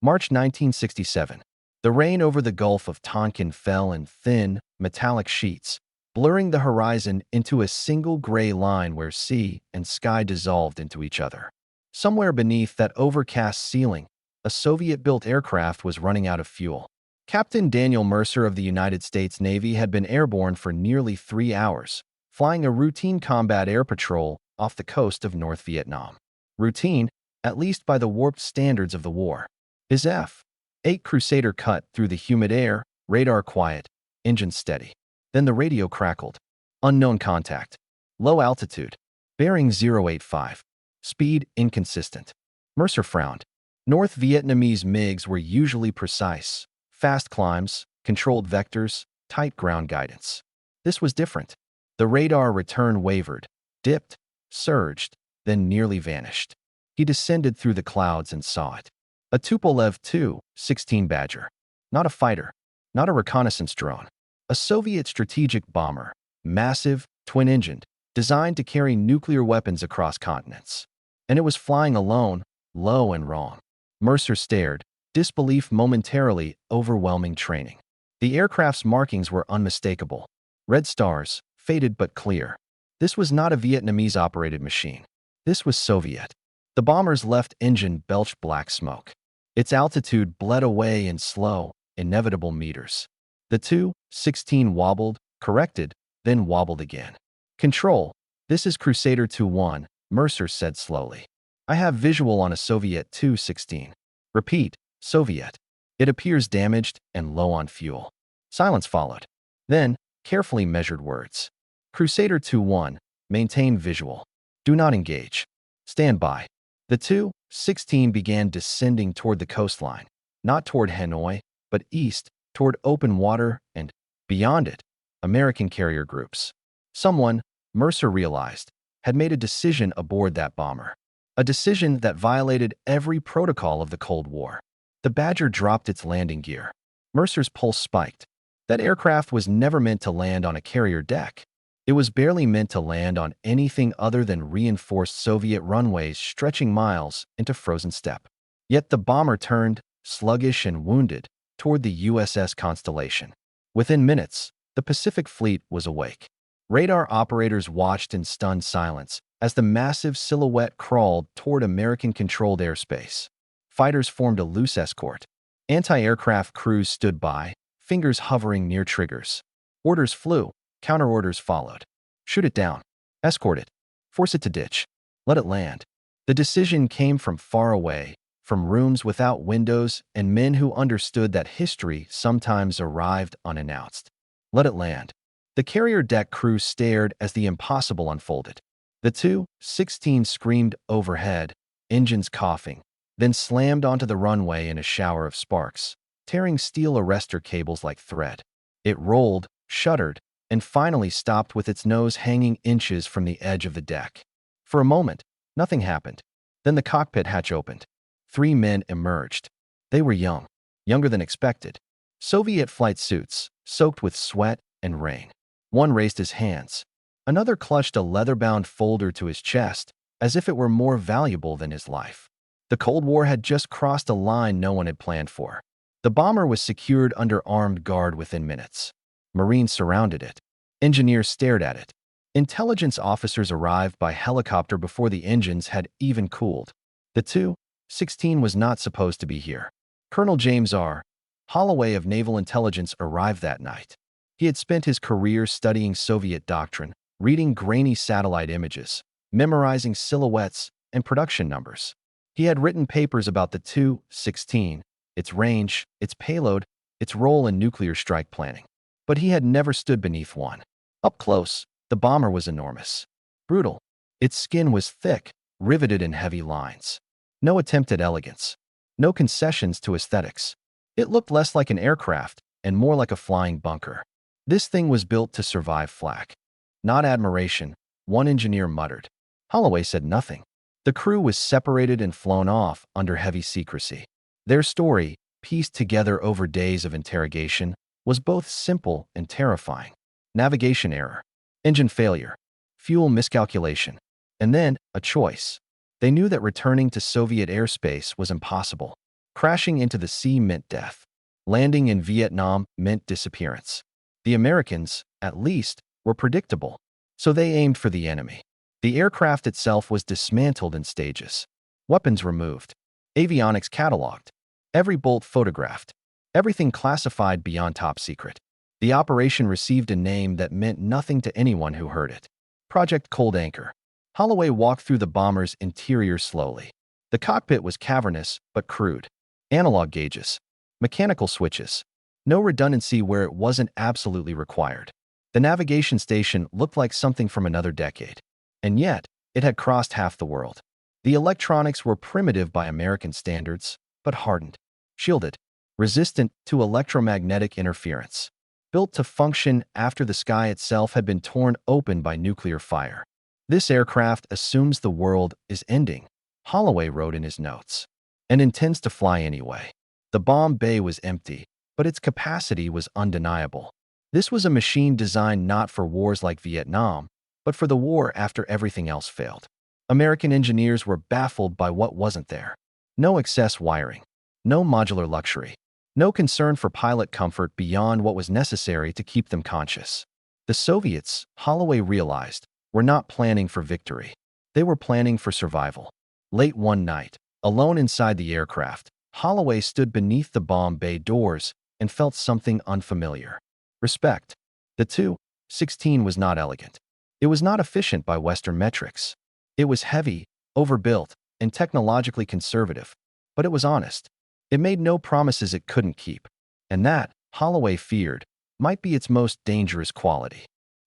March 1967. The rain over the Gulf of Tonkin fell in thin, metallic sheets, blurring the horizon into a single gray line where sea and sky dissolved into each other. Somewhere beneath that overcast ceiling, a Soviet-built aircraft was running out of fuel. Captain Daniel Mercer of the United States Navy had been airborne for nearly 3 hours, flying a routine combat air patrol off the coast of North Vietnam. Routine, at least by the warped standards of the war. His F-8 Crusader cut through the humid air, radar quiet, engine steady. Then the radio crackled. Unknown contact. Low altitude. Bearing 085. Speed inconsistent. Mercer frowned. North Vietnamese MiGs were usually precise. Fast climbs, controlled vectors, tight ground guidance. This was different. The radar return wavered, dipped, surged, then nearly vanished. He descended through the clouds and saw it. A Tupolev Tu-16 Badger. Not a fighter, not a reconnaissance drone. A Soviet strategic bomber, massive, twin-engined, designed to carry nuclear weapons across continents. And it was flying alone, low and wrong. Mercer stared, disbelief momentarily overwhelming training. The aircraft's markings were unmistakable. Red stars, faded but clear. This was not a Vietnamese-operated machine. This was Soviet. The bomber's left engine belched black smoke. Its altitude bled away in slow, inevitable meters. The Tu-16 wobbled, corrected, then wobbled again. Control, this is Crusader Tu-1, Mercer said slowly. I have visual on a Soviet Tu-16. Repeat, Soviet. It appears damaged and low on fuel. Silence followed. Then, carefully measured words. Crusader Tu-1, maintain visual. Do not engage. Stand by. The Tu-16 began descending toward the coastline, not toward Hanoi, but east, toward open water and, beyond it, American carrier groups. Someone, Mercer realized, had made a decision aboard that bomber. A decision that violated every protocol of the Cold War. The Badger dropped its landing gear. Mercer's pulse spiked. That aircraft was never meant to land on a carrier deck. It was barely meant to land on anything other than reinforced Soviet runways stretching miles into frozen steppe. Yet the bomber turned, sluggish and wounded, toward the USS Constellation. Within minutes, the Pacific Fleet was awake. Radar operators watched in stunned silence as the massive silhouette crawled toward American-controlled airspace. Fighters formed a loose escort. Anti-aircraft crews stood by, fingers hovering near triggers. Orders flew. Counter-orders followed. Shoot it down. Escort it. Force it to ditch. Let it land. The decision came from far away, from rooms without windows and men who understood that history sometimes arrived unannounced. Let it land. The carrier deck crew stared as the impossible unfolded. The Tu-16 screamed overhead, engines coughing, then slammed onto the runway in a shower of sparks, tearing steel arrestor cables like thread. It rolled, shuddered, and finally stopped with its nose hanging inches from the edge of the deck. For a moment, nothing happened. Then the cockpit hatch opened. 3 men emerged. They were young, younger than expected. Soviet flight suits, soaked with sweat and rain. One raised his hands. Another clutched a leather-bound folder to his chest, as if it were more valuable than his life. The Cold War had just crossed a line no one had planned for. The bomber was secured under armed guard within minutes. Marines surrounded it. Engineers stared at it. Intelligence officers arrived by helicopter before the engines had even cooled. The Tu-16 was not supposed to be here. Colonel James R. Holloway of Naval Intelligence arrived that night. He had spent his career studying Soviet doctrine, reading grainy satellite images, memorizing silhouettes and production numbers. He had written papers about the Tu-16, its range, its payload, its role in nuclear strike planning. But he had never stood beneath one. Up close, the bomber was enormous. Brutal. Its skin was thick, riveted in heavy lines. No attempt at elegance. No concessions to aesthetics. It looked less like an aircraft and more like a flying bunker. This thing was built to survive flak. Not admiration, one engineer muttered. Holloway said nothing. The crew was separated and flown off under heavy secrecy. Their story, pieced together over days of interrogation, was both simple and terrifying. Navigation error, engine failure, fuel miscalculation, and then a choice. They knew that returning to Soviet airspace was impossible. Crashing into the sea meant death. Landing in Vietnam meant disappearance. The Americans, at least, were predictable, so they aimed for the enemy. The aircraft itself was dismantled in stages. Weapons removed. Avionics catalogued. Every bolt photographed. Everything classified beyond top secret. The operation received a name that meant nothing to anyone who heard it. Project Cold Anchor. Holloway walked through the bomber's interior slowly. The cockpit was cavernous but crude. Analog gauges. Mechanical switches. No redundancy where it wasn't absolutely required. The navigation station looked like something from another decade. And yet, it had crossed half the world. The electronics were primitive by American standards, but hardened, shielded, resistant to electromagnetic interference. Built to function after the sky itself had been torn open by nuclear fire. This aircraft assumes the world is ending, Holloway wrote in his notes, and intends to fly anyway. The bomb bay was empty, but its capacity was undeniable. This was a machine designed not for wars like Vietnam, but for the war after everything else failed. American engineers were baffled by what wasn't there. No excess wiring, no modular luxury, no concern for pilot comfort beyond what was necessary to keep them conscious. The Soviets, Holloway realized, were not planning for victory. They were planning for survival. Late one night, alone inside the aircraft, Holloway stood beneath the bomb bay doors and felt something unfamiliar. Respect. The Tu-16 was not elegant. It was not efficient by Western metrics. It was heavy, overbuilt, and technologically conservative, but it was honest. It made no promises it couldn't keep, and that, Holloway feared, might be its most dangerous quality.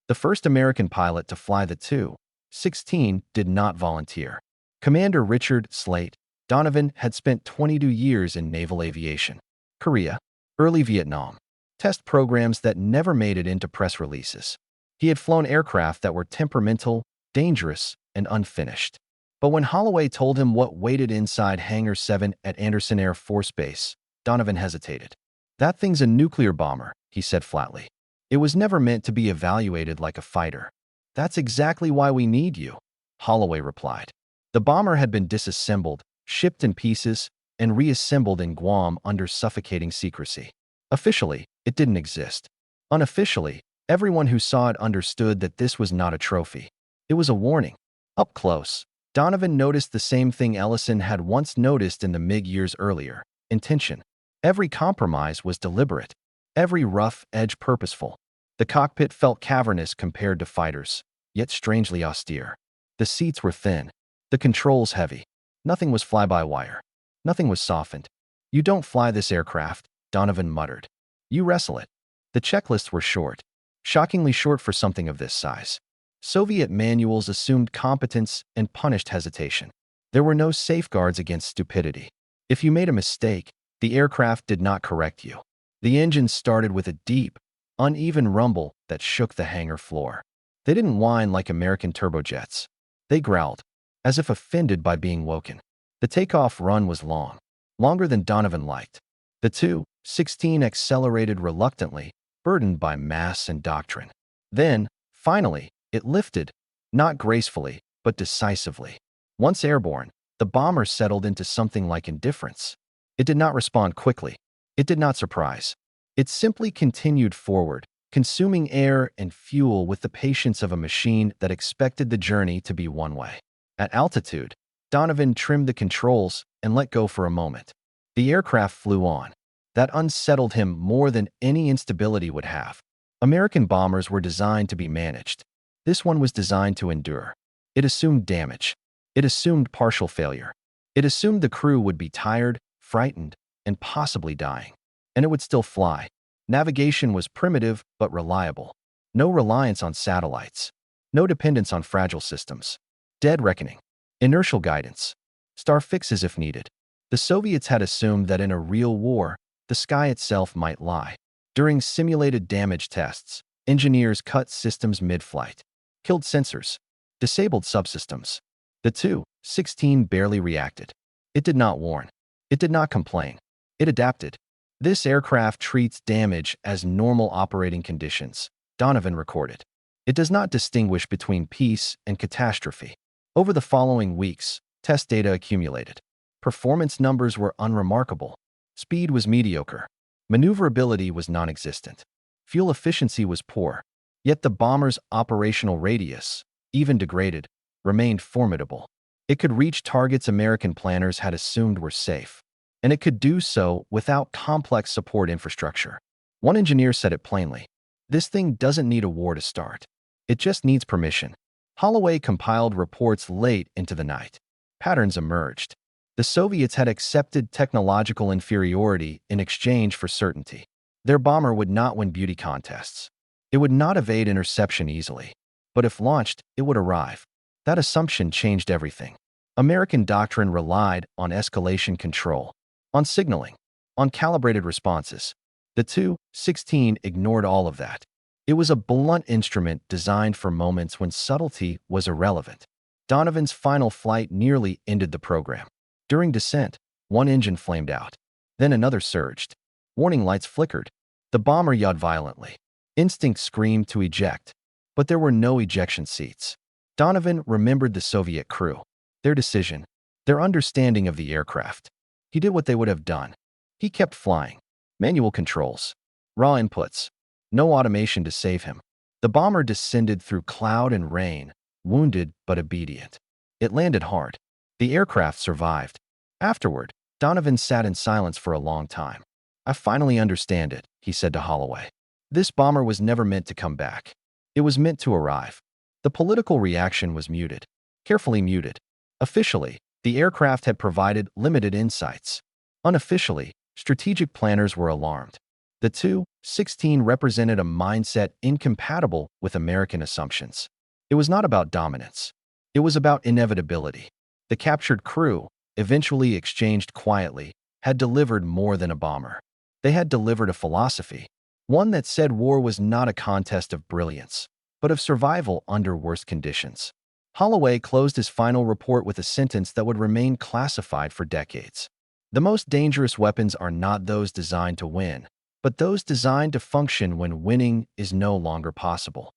The first American pilot to fly the Tu-16 did not volunteer. Commander Richard Slate Donovan had spent 22 years in naval aviation. Korea, early Vietnam, test programs that never made it into press releases. He had flown aircraft that were temperamental, dangerous, and unfinished. But when Holloway told him what waited inside Hangar 7 at Anderson Air Force Base, Donovan hesitated. "That thing's a nuclear bomber," he said flatly. "It was never meant to be evaluated like a fighter." "That's exactly why we need you," Holloway replied. The bomber had been disassembled, shipped in pieces, and reassembled in Guam under suffocating secrecy. Officially, it didn't exist. Unofficially, everyone who saw it understood that this was not a trophy. It was a warning. Up close, Donovan noticed the same thing Ellison had once noticed in the MiG years earlier: intention. Every compromise was deliberate, every rough edge purposeful. The cockpit felt cavernous compared to fighters, yet strangely austere. The seats were thin, the controls heavy. Nothing was fly-by-wire. Nothing was softened. "You don't fly this aircraft," Donovan muttered. "You wrestle it." The checklists were short, shockingly short for something of this size. Soviet manuals assumed competence and punished hesitation. There were no safeguards against stupidity. If you made a mistake, the aircraft did not correct you. The engines started with a deep, uneven rumble that shook the hangar floor. They didn't whine like American turbojets. They growled, as if offended by being woken. The takeoff run was long, longer than Donovan liked. The Tu-16 accelerated reluctantly, burdened by mass and doctrine. Then, finally, it lifted, not gracefully, but decisively. Once airborne, the bomber settled into something like indifference. It did not respond quickly. It did not surprise. It simply continued forward, consuming air and fuel with the patience of a machine that expected the journey to be one way. At altitude, Donovan trimmed the controls and let go for a moment. The aircraft flew on. That unsettled him more than any instability would have. American bombers were designed to be managed. This one was designed to endure. It assumed damage. It assumed partial failure. It assumed the crew would be tired, frightened, and possibly dying. And it would still fly. Navigation was primitive but reliable. No reliance on satellites. No dependence on fragile systems. Dead reckoning. Inertial guidance. Star fixes if needed. The Soviets had assumed that in a real war, the sky itself might lie. During simulated damage tests, engineers cut systems mid-flight, killed sensors, disabled subsystems. The Tu-16 barely reacted. It did not warn. It did not complain. It adapted. "This aircraft treats damage as normal operating conditions," Donovan recorded. "It does not distinguish between peace and catastrophe." Over the following weeks, test data accumulated. Performance numbers were unremarkable. Speed was mediocre. Maneuverability was non-existent. Fuel efficiency was poor. Yet the bomber's operational radius, even degraded, remained formidable. It could reach targets American planners had assumed were safe. And it could do so without complex support infrastructure. One engineer said it plainly. This thing doesn't need a war to start. It just needs permission. Holloway compiled reports late into the night. Patterns emerged. The Soviets had accepted technological inferiority in exchange for certainty. Their bomber would not win beauty contests. It would not evade interception easily. But if launched, it would arrive. That assumption changed everything. American doctrine relied on escalation control, on signaling, on calibrated responses. The Tu-16 ignored all of that. It was a blunt instrument designed for moments when subtlety was irrelevant. Donovan's final flight nearly ended the program. During descent, one engine flamed out. Then another surged. Warning lights flickered. The bomber yawed violently. Instinct screamed to eject. But there were no ejection seats. Donovan remembered the Soviet crew, their decision, their understanding of the aircraft. He did what they would have done. He kept flying. Manual controls. Raw inputs. No automation to save him. The bomber descended through cloud and rain, wounded but obedient. It landed hard. The aircraft survived. Afterward, Donovan sat in silence for a long time. I finally understand it, he said to Holloway. This bomber was never meant to come back. It was meant to arrive. The political reaction was muted. Carefully muted. Officially, the aircraft had provided limited insights. Unofficially, strategic planners were alarmed. The Tu-16 represented a mindset incompatible with American assumptions. It was not about dominance. It was about inevitability. The captured crew, eventually exchanged quietly, had delivered more than a bomber. They had delivered a philosophy, one that said war was not a contest of brilliance, but of survival under worst conditions. Holloway closed his final report with a sentence that would remain classified for decades. The most dangerous weapons are not those designed to win, but those designed to function when winning is no longer possible.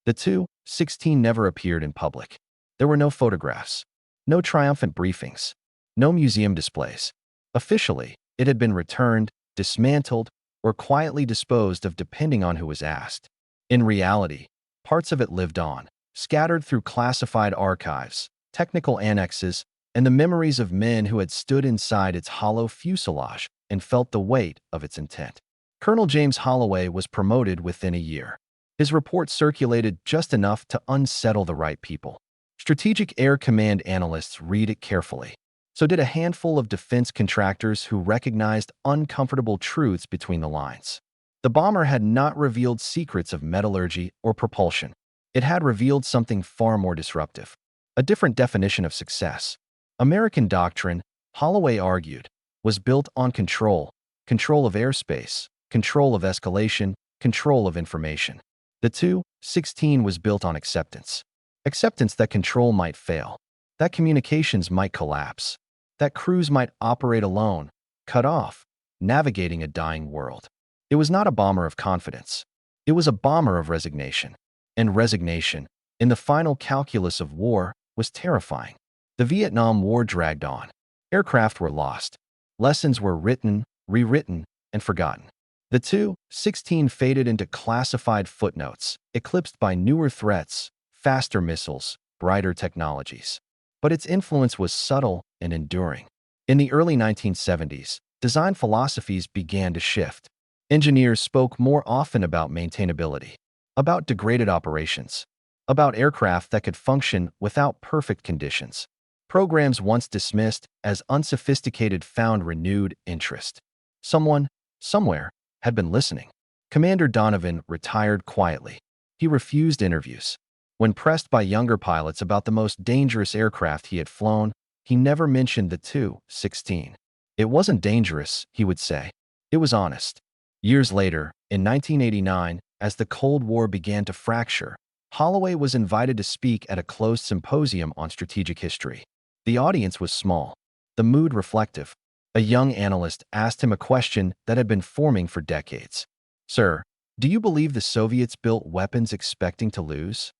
The Tu-16 never appeared in public. There were no photographs, no triumphant briefings, no museum displays. Officially, it had been returned, dismantled, or quietly disposed of depending on who was asked. In reality, parts of it lived on, scattered through classified archives, technical annexes, and the memories of men who had stood inside its hollow fuselage and felt the weight of its intent. Colonel James Holloway was promoted within a year. His report circulated just enough to unsettle the right people. Strategic Air Command analysts read it carefully. So did a handful of defense contractors who recognized uncomfortable truths between the lines. The bomber had not revealed secrets of metallurgy or propulsion. It had revealed something far more disruptive. A different definition of success. American doctrine, Holloway argued, was built on control, control of airspace, control of escalation, control of information. The Tu-16 was built on acceptance. Acceptance that control might fail, that communications might collapse, that crews might operate alone, cut off, navigating a dying world. It was not a bomber of confidence. It was a bomber of resignation. And resignation, in the final calculus of war, was terrifying. The Vietnam War dragged on. Aircraft were lost. Lessons were written, rewritten, and forgotten. The Tu-16 faded into classified footnotes, eclipsed by newer threats, faster missiles, brighter technologies. But its influence was subtle and enduring. In the early 1970s, design philosophies began to shift. Engineers spoke more often about maintainability, about degraded operations, about aircraft that could function without perfect conditions. Programs once dismissed as unsophisticated found renewed interest. Someone, somewhere, had been listening. Commander Donovan retired quietly. He refused interviews. When pressed by younger pilots about the most dangerous aircraft he had flown, he never mentioned the Tu-16. It wasn't dangerous, he would say. It was honest. Years later, in 1989, as the Cold War began to fracture, Holloway was invited to speak at a closed symposium on strategic history. The audience was small, the mood reflective. A young analyst asked him a question that had been forming for decades. Sir, do you believe the Soviets built weapons expecting to lose?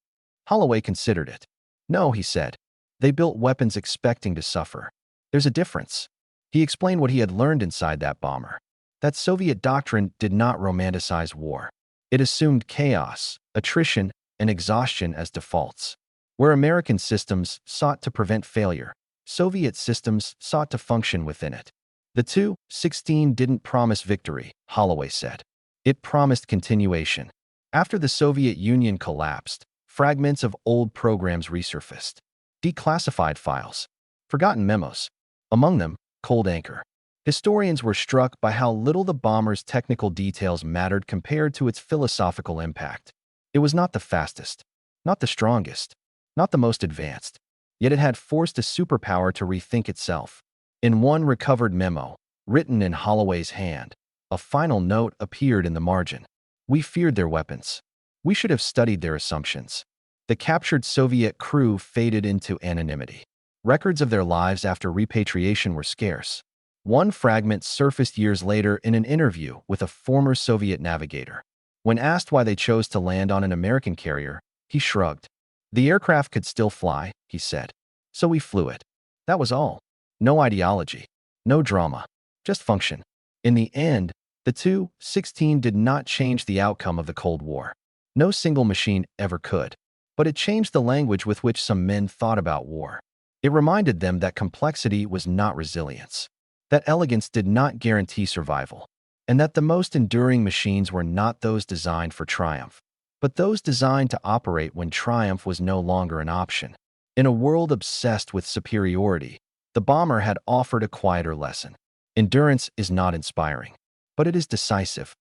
Holloway considered it. No, he said. They built weapons expecting to suffer. There's a difference. He explained what he had learned inside that bomber. That Soviet doctrine did not romanticize war. It assumed chaos, attrition, and exhaustion as defaults. Where American systems sought to prevent failure, Soviet systems sought to function within it. The Tu-16 didn't promise victory, Holloway said. It promised continuation. After the Soviet Union collapsed, fragments of old programs resurfaced. Declassified files, forgotten memos. Among them, Cold Anchor. Historians were struck by how little the bomber's technical details mattered compared to its philosophical impact. It was not the fastest, not the strongest, not the most advanced, yet it had forced a superpower to rethink itself. In one recovered memo, written in Holloway's hand, a final note appeared in the margin. We feared their weapons. We should have studied their assumptions. The captured Soviet crew faded into anonymity. Records of their lives after repatriation were scarce. One fragment surfaced years later in an interview with a former Soviet navigator. When asked why they chose to land on an American carrier, he shrugged. The aircraft could still fly, he said. So we flew it. That was all. No ideology. No drama. Just function. In the end, the Tu-16 did not change the outcome of the Cold War. No single machine ever could. But it changed the language with which some men thought about war. It reminded them that complexity was not resilience, that elegance did not guarantee survival, and that the most enduring machines were not those designed for triumph, but those designed to operate when triumph was no longer an option. In a world obsessed with superiority, the bomber had offered a quieter lesson. Endurance is not inspiring, but it is decisive.